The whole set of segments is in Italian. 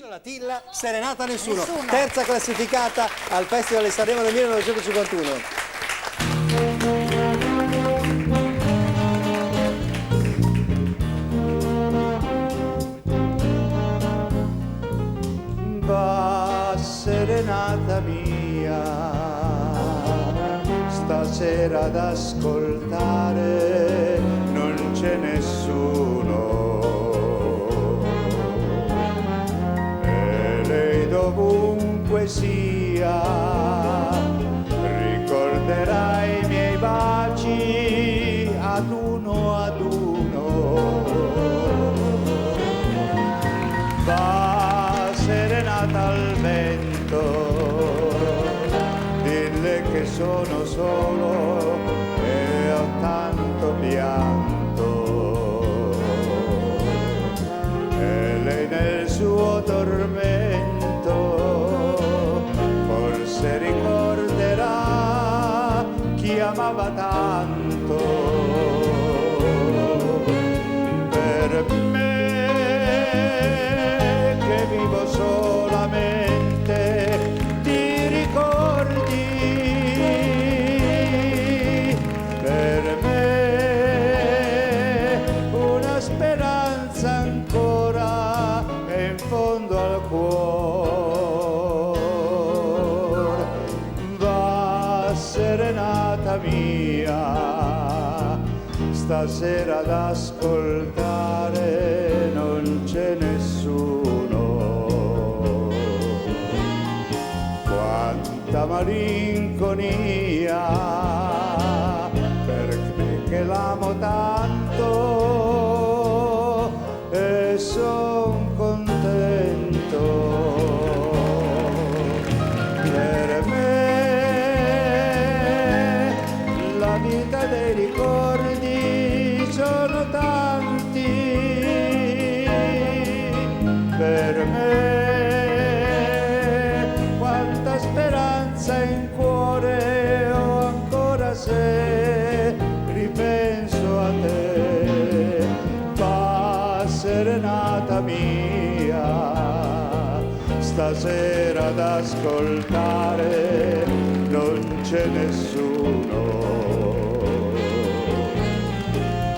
Gino Latilla, Serenata Nessuno. Terza classificata al Festival di Sanremo del 1951. Va serenata mia, stasera ad ascoltare non c'è nessuno, e lei dovunque sia ricorderà i miei baci ad uno ad uno. Va serenata al vento, dille che sono solo e ho tanto pianto, e lei nel suo tormento forse ricorderà chi amava tanto. Per me che vivo solamente di ricordi, per me una speranza ancora è in fondo al cuore. Va serenata mia, stasera ad ascoltare non c'è nessuno. Quanta malinconia per me che l'amo tanto e son contento. Per me la vita dei ricordi sono tanti, per me quanta speranza in cuore ho ancora se ripenso a te. Va serenata mia, stasera ad ascoltare non c'è nessuno.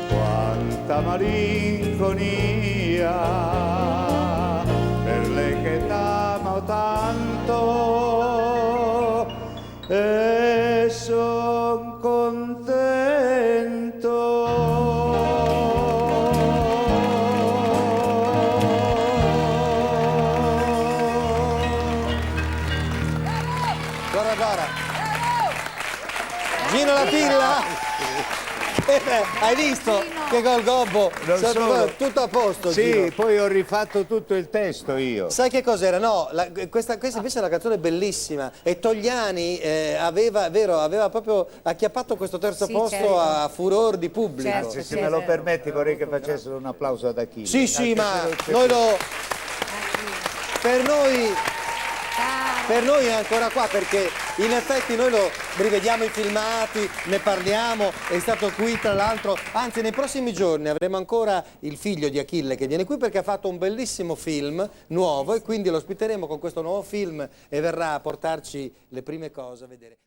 Quanta malinconia per lei che t'amo tanto e son contento. Guarda. Gino Latilla? Hai visto che col gobbo? Tutto a posto, Sì, Gino. poi ho rifatto tutto il testo io. Sai che cos'era? No, questa invece è una canzone bellissima e Togliani aveva proprio acchiappato questo terzo posto, certo. a furor di pubblico. Certo. Se me lo permetti vorrei che facessero un applauso ad Achille. Sì, ma noi per noi è ancora qua, perché in effetti noi lo rivediamo i filmati, ne parliamo, è stato qui tra l'altro, anzi nei prossimi giorni avremo ancora il figlio di Achille che viene qui perché ha fatto un bellissimo film nuovo e quindi lo ospiteremo con questo nuovo film e verrà a portarci le prime cose a vedere.